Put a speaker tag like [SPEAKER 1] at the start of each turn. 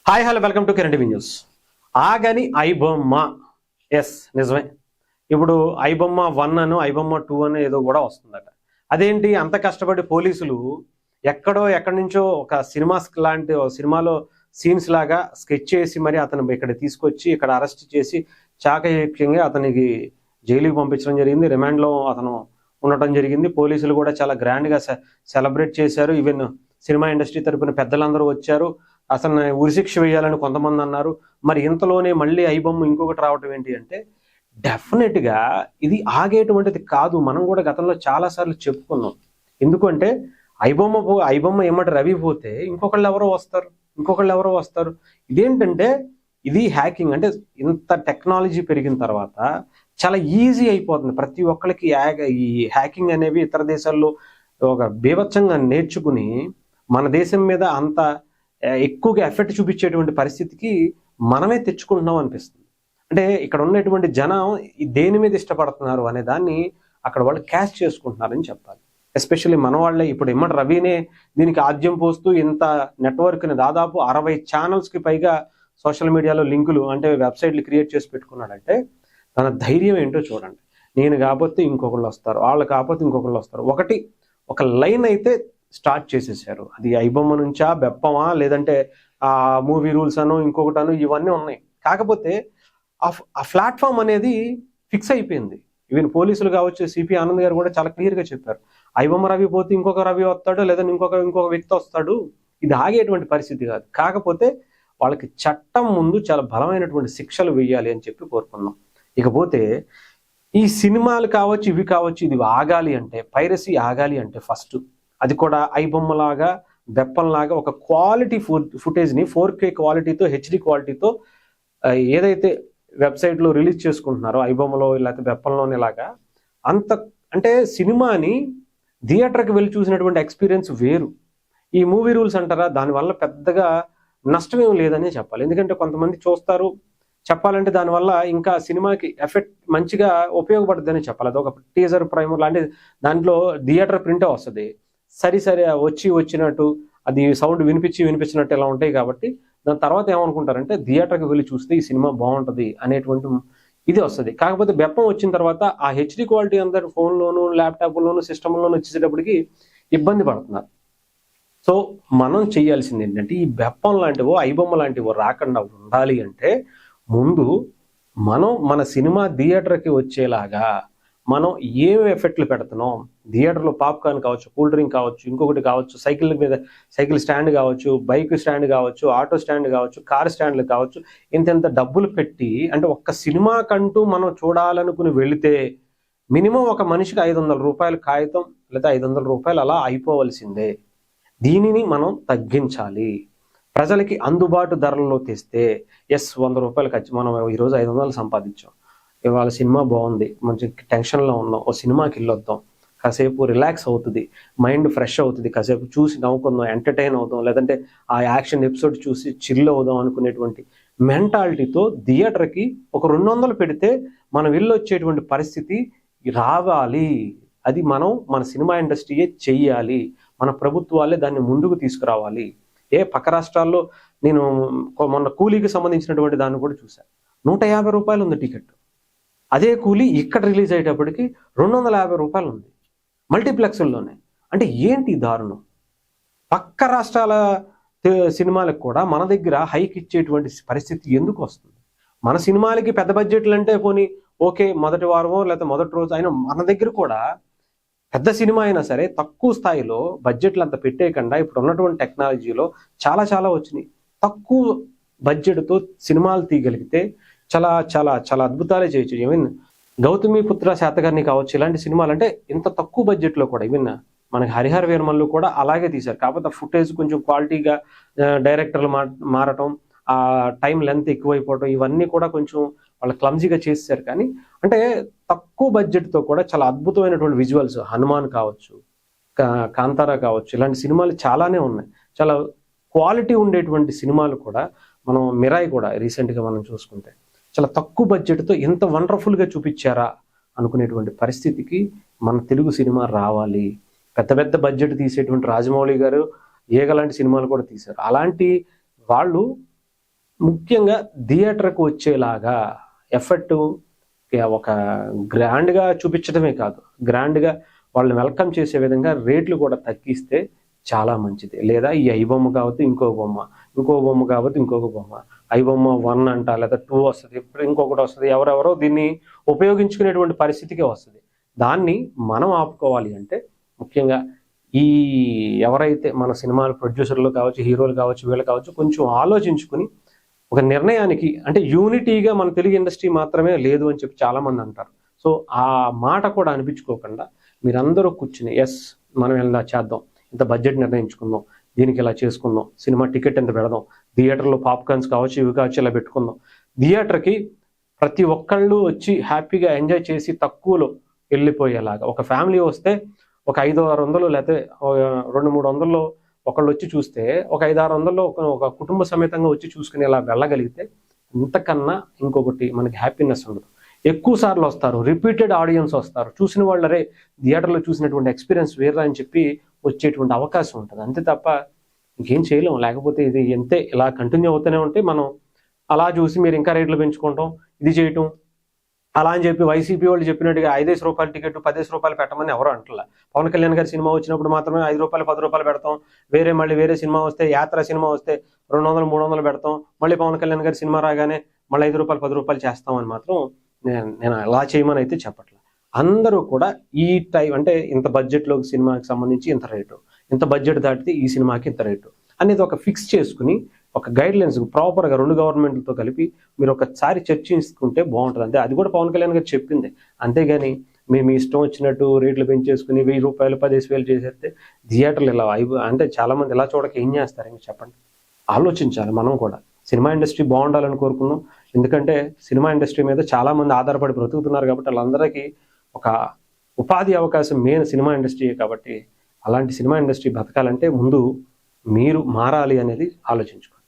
[SPEAKER 1] Hi hello welcome to Kiran TV news. ఆగని iBomma, yes నిజమే. ఇప్పుడు ఐబొమ్మ 1 అను ఐబొమ్మ 2 అని ఏదో కూడా వస్తుందట. అదేంటి అంత కష్టపడి పోలీసులు ఎక్కడి నుంచో ఒక లాంటి సినిమాలో సీన్స్ లాగా స్కెచ్ చేసి మరి అతను ఇక్కడ తీసుకొచ్చి ఇక్కడ అరెస్ట్ చేసి చాకచక్యంగా అతనికి జైలుకి పంపించడం జరిగింది. రిమాండ్లో అతను ఉండటం జరిగింది. పోలీసులు కూడా చాలా గ్రాండ్గా సెలబ్రేట్ చేశారు. ఈవెన్ సినిమా ఇండస్ట్రీ తరపున పెద్దలందరూ వచ్చారు. అతను ఉరిశిక్ష వేయాలని కొంతమంది అన్నారు. మరి ఇంతలోనే మళ్ళీ ఐబొమ్మ ఇంకొకటి రావటం ఏంటి అంటే, డెఫినెట్గా ఇది ఆగేటువంటిది కాదు. మనం కూడా గతంలో చాలాసార్లు చెప్పుకున్నాం. ఎందుకంటే ఐబొమ్మ ఏమంటే రవి పోతే ఇంకొకళ్ళు ఎవరో వస్తారు. ఇదేంటంటే ఇది హ్యాకింగ్. అంటే ఇంత టెక్నాలజీ పెరిగిన తర్వాత చాలా ఈజీ అయిపోతుంది ప్రతి ఒక్కరికి. ఈ హ్యాకింగ్ అనేవి ఇతర దేశాల్లో ఒక బీభత్సంగా నేర్చుకుని మన దేశం మీద అంత ఎక్కువగా ఎఫెక్ట్ చూపించేటువంటి పరిస్థితికి మనమే తెచ్చుకుంటున్నాం అనిపిస్తుంది. అంటే ఇక్కడ ఉన్నటువంటి జనం దేని మీద ఇష్టపడుతున్నారు అనే దాన్ని అక్కడ వాళ్ళు క్యాష్ చేసుకుంటున్నారని చెప్పాలి. ఎస్పెషల్లీ మన వాళ్ళే. ఇప్పుడు ఇమ్మడి రవినే దీనికి ఆద్యం పోస్తూ ఇంత నెట్వర్క్ని దాదాపు 60 ఛానల్స్కి పైగా సోషల్ మీడియాలో లింకులు అంటే వెబ్సైట్లు క్రియేట్ చేసి పెట్టుకున్నాడంటే తన ధైర్యం ఏంటో చూడండి. నేను కాకపోతే ఇంకొకళ్ళు వస్తారు, వాళ్ళు కాకపోతే ఇంకొకళ్ళు వస్తారు. ఒక లైన్ అయితే స్టార్ట్ చేసేసారు. అది ఐబొమ్మ నుంచా, బెప్పమా, లేదంటే ఆ మూవీ రూల్స్ అను ఇంకొకటను ఇవన్నీ ఉన్నాయి. కాకపోతే ఆ ప్లాట్ఫామ్ అనేది ఫిక్స్ అయిపోయింది. ఈవెన్ పోలీసులు కావచ్చు, సిపి ఆనంద్ గారు కూడా చాలా క్లియర్గా చెప్పారు. ఐబొమ్మ రవి పోతే ఇంకొక రవి వస్తాడు, లేదంటే ఇంకొక వ్యక్తి వస్తాడు. ఇది ఆగేటువంటి పరిస్థితి కాదు. కాకపోతే వాళ్ళకి చట్టం ముందు చాలా బలమైనటువంటి శిక్షలు వేయాలి అని చెప్పి కోరుకున్నాం. ఇకపోతే ఈ సినిమాలు కావచ్చు, ఇవి కావచ్చు, ఇది ఆగాలి అంటే, పైరసీ ఆగాలి అంటే ఫస్ట్ అది కూడా ఐబొమ్మలాగా బెప్పంలాగా ఒక క్వాలిటీ ఫుటేజ్ని 4K క్వాలిటీతో, HD క్వాలిటీతో ఏదైతే వెబ్సైట్లో రిలీజ్ చేసుకుంటున్నారో ఐబొమ్మలో లేకపోతే బెప్పంలోనే లాగా అంత అంటే సినిమాని థియేటర్కి వెళ్ళి చూసినటువంటి ఎక్స్పీరియన్స్ వేరు. ఈ మూవీ రూల్స్ అంటారా, దానివల్ల పెద్దగా నష్టమేం లేదని చెప్పాలి. ఎందుకంటే కొంతమంది చూస్తారు, చెప్పాలంటే దానివల్ల ఇంకా సినిమాకి ఎఫెక్ట్ మంచిగా ఉపయోగపడుతుందని చెప్పాలి. అది ఒక టీజర్ ప్రైమర్ లాంటి దాంట్లో థియేటర్ ప్రింటే వస్తుంది. సరే వచ్చినట్టు అది సౌండ్ వినిపించినట్టు ఇలా ఉంటాయి. కాబట్టి దాని తర్వాత ఏమనుకుంటారంటే థియేటర్కి వెళ్ళి చూస్తే ఈ సినిమా బాగుంటుంది అనేటువంటి ఇది వస్తుంది. కాకపోతే బెప్పం వచ్చిన తర్వాత ఆ HD క్వాలిటీ అందరు ఫోన్లోను, ల్యాప్టాప్లోను, సిస్టంలోను వచ్చేసేటప్పటికి ఇబ్బంది పడుతున్నారు. సో మనం చేయాల్సింది ఏంటంటే ఈ బెప్పం లాంటివో ఐబొమ్మ లాంటివో రాకుండా ఉండాలి అంటే ముందు మనం మన సినిమా థియేటర్కి వచ్చేలాగా మనం ఏమి ఎఫెక్ట్లు పెడుతున్నాం. థియేటర్లో పాప్కార్న్ కావచ్చు, కూల్ డ్రింక్ కావచ్చు, ఇంకొకటి కావచ్చు, సైకిల్ స్టాండ్ కావచ్చు, బైక్ స్టాండ్ కావచ్చు, ఆటో స్టాండ్ కావచ్చు, కార్ స్టాండ్లు కావచ్చు, ఇంత డబ్బులు పెట్టి అంటే ఒక్క సినిమా కంటూ మనం చూడాలనుకుని వెళితే మినిమం ఒక మనిషికి 500 రూపాయల కాగితం లేదా 500 రూపాయలు అలా అయిపోవలసిందే. దీనిని మనం తగ్గించాలి. ప్రజలకి అందుబాటు ధరల్లో తెస్తే 100 రూపాయలు ఖర్చు. మనం ఈరోజు 500 సంపాదించాం, ఇవాళ సినిమా బాగుంది, మంచి టెన్షన్లో ఉన్నాం, ఓ సినిమాకి వెళ్ళొద్దాం, కాసేపు రిలాక్స్ అవుతుంది, మైండ్ ఫ్రెష్ అవుతుంది, కాసేపు చూసి నవ్వుకుందాం, ఎంటర్టైన్ అవుదాం, లేదంటే ఆ యాక్షన్ ఎపిసోడ్ చూసి చిల్ అవుదాం అనుకునేటువంటి మెంటాలిటీతో థియేటర్కి ఒక 200 పెడితే మనం వెళ్ళొచ్చేటువంటి పరిస్థితి రావాలి. అది మనం మన సినిమా ఇండస్ట్రీయే చెయ్యాలి. మన ప్రభుత్వాలే దాన్ని ముందుకు తీసుకురావాలి. పక్క రాష్ట్రాల్లో నేను మొన్న కూలీకి సంబంధించినటువంటి దాన్ని కూడా చూశాను. 150 రూపాయలు ఉంది టికెట్. అదే కూలీ ఇక్కడ రిలీజ్ అయ్యేటప్పటికి 250 రూపాయలు ఉంది మల్టీప్లెక్స్ల్లోనే. అంటే ఏంటి దారుణం? పక్క రాష్ట్రాల సినిమాలకు కూడా మన దగ్గర హైక్ ఇచ్చేటువంటి పరిస్థితి ఎందుకు వస్తుంది? మన సినిమాలకి పెద్ద బడ్జెట్లు అంటే పోనీ ఓకే, మొదటి వారమో లేకపోతే మొదటి రోజు అయినా మన దగ్గర కూడా పెద్ద సినిమా అయినా సరే తక్కువ స్థాయిలో బడ్జెట్లు అంత పెట్టేయకుండా ఇప్పుడు ఉన్నటువంటి టెక్నాలజీలో చాలా వచ్చినాయి. తక్కువ బడ్జెట్తో సినిమాలు తీయగలిగితే చాలా చాలా చాలా అద్భుతాలే చేయొచ్చు. ఈవెన్ గౌతమిపుత్ర శాతకర్ణి కావచ్చు, ఇలాంటి సినిమాలు అంటే ఇంత తక్కువ బడ్జెట్లో కూడా ఈవెన్ మనకి హరిహర వీరమల్లు కూడా అలాగే తీశారు. కాకపోతే ఫుటేజ్ కొంచెం క్వాలిటీగా డైరెక్టర్లు మారటం, ఆ టైం లెంత్ ఎక్కువైపోవటం, ఇవన్నీ కూడా కొంచెం వాళ్ళు క్లమ్జీగా చేశారు. కానీ అంటే తక్కువ బడ్జెట్తో కూడా చాలా అద్భుతమైనటువంటి విజువల్స్, హనుమాన్ కావచ్చు, కాంతారా కావచ్చు, ఇలాంటి సినిమాలు చాలానే ఉన్నాయి. చాలా క్వాలిటీ ఉండేటువంటి సినిమాలు కూడా మనం మిరాయి కూడా రీసెంట్గా మనం చూసుకుంటే చాలా తక్కువ బడ్జెట్తో ఎంత వండర్ఫుల్గా చూపించారా అనుకునేటువంటి పరిస్థితికి మన తెలుగు సినిమా రావాలి. పెద్ద బడ్జెట్ తీసేటువంటి రాజమౌళి గారు ఏగలాంటి సినిమాలు కూడా తీశారు. అలాంటి వాళ్ళు ముఖ్యంగా థియేటర్కు వచ్చేలాగా ఎఫర్ట్ ఒక గ్రాండ్గా చూపించడమే కాదు, గ్రాండ్గా వాళ్ళని వెల్కమ్ చేసే విధంగా రేట్లు కూడా తగ్గిస్తే చాలా మంచిది. లేదా ఈ ఐబొమ్మ కావద్దు, ఇంకో బొమ్మ కావద్దు, ఇంకొక బొమ్మ, ఐబొమ్మ 1 అంట, లేదా 2 వస్తుంది, ఇప్పుడు ఇంకొకటి వస్తుంది, ఎవరెవరో దీన్ని ఉపయోగించుకునేటువంటి పరిస్థితికే వస్తుంది. దాన్ని మనం ఆపుకోవాలి అంటే ముఖ్యంగా ఈ ఎవరైతే మన సినిమాల ప్రొడ్యూసర్లు కావచ్చు, హీరోలు కావచ్చు, వీళ్ళు కావచ్చు, కొంచెం ఆలోచించుకుని ఒక నిర్ణయానికి, అంటే యూనిటీగా మన తెలుగు ఇండస్ట్రీ మాత్రమే లేదు అని చెప్పి చాలా మంది అంటారు. సో ఆ మాట కూడా అనిపించుకోకుండా మీరందరూ కూర్చుని ఎస్ మనం ఇలా చేద్దాం, ఇంత బడ్జెట్ నిర్ణయించుకుందాం, దీనికి ఇలా చేసుకుందాం, సినిమా టికెట్ ఎంత పెడదాం, థియేటర్లో పాప్కార్న్స్ కావచ్చు, ఇవి కావచ్చు, ఇలా పెట్టుకుందాం, థియేటర్కి ప్రతి ఒక్కళ్ళు వచ్చి హ్యాపీగా ఎంజాయ్ చేసి తక్కువలో వెళ్ళిపోయేలాగా. ఒక ఫ్యామిలీ వస్తే ఒక 500-600 లేకపోతే 200-300లో ఒకళ్ళు వచ్చి చూస్తే ఒక 500-600లో ఒక కుటుంబ సమేతంగా వచ్చి చూసుకునేలా వెళ్ళగలిగితే ఇంతకన్నా ఇంకొకటి మనకి హ్యాపీనెస్ ఉండదు. ఎక్కువ సార్లు వస్తారు, రిపీటెడ్ ఆడియన్స్ వస్తారు, చూసిన వాళ్ళరే థియేటర్లో చూసినటువంటి ఎక్స్పీరియన్స్ వేరే అని చెప్పి వచ్చేటువంటి అవకాశం ఉంటుంది. అంతే తప్ప ఇంకేం చేయలేము. లేకపోతే ఇది ఎంతే ఇలా కంటిన్యూ అవుతూనే ఉంటే మనం అలా చూసి మీరు ఇంకా రేట్లు పెంచుకుంటాం, ఇది చేయటం అలా అని చెప్పి వైసీపీ వాళ్ళు చెప్పినట్టుగా 5 రూపాయల టికెట్ 10 రూపాయలు పెట్టమని ఎవరు అంటలా. పవన్ కళ్యాణ్ గారి సినిమా వచ్చినప్పుడు మాత్రమే 5 రూపాయలు 10 రూపాయలు పెడతాం, మళ్ళీ వేరే సినిమా వస్తే, యాత్ర సినిమా వస్తే 200-300 పెడతాం, మళ్ళీ పవన్ కళ్యాణ్ గారి సినిమా రాగానే మళ్ళీ 5 రూపాయలు 10 రూపాయలు చేస్తామని మాత్రం నేను అలా చేయమని అయితే చెప్పట్లేదు. అందరూ కూడా ఈ టైం అంటే ఇంత బడ్జెట్లోకి సినిమాకి సంబంధించి ఇంత రేటు, ఇంత బడ్జెట్ దాటితే ఈ సినిమాకి ఇంత రేటు అనేది ఒక ఫిక్స్ చేసుకుని ఒక గైడ్ లైన్స్ ప్రాపర్గా 2 గవర్నమెంట్లతో కలిపి మీరు ఒకసారి చర్చించుకుంటే బాగుంటుంది. అంతే, అది కూడా పవన్ కళ్యాణ్ గారు చెప్పింది. అంతేగాని మేము ఇష్టం వచ్చినట్టు రేట్లు పెంచేసుకుని 1000 రూపాయలు 10,000 చేసేస్తే థియేటర్లు ఇలా అంటే చాలా మంది ఇలా చూడక ఏం చేస్తారు ఇంకా చెప్పండి. ఆలోచించాలి మనం కూడా. సినిమా ఇండస్ట్రీ బాగుండాలని కోరుకుందాం. ఎందుకంటే సినిమా ఇండస్ట్రీ మీద చాలా మంది ఆధారపడి బ్రతుకుతున్నారు కాబట్టి వాళ్ళందరికీ ఒక ఉపాధి అవకాశం మెయిన్ సినిమా ఇండస్ట్రీయే. కాబట్టి అలాంటి సినిమా ఇండస్ట్రీ బతకాలంటే ముందు మీరు మారాలి అనేది ఆలోచించుకోండి.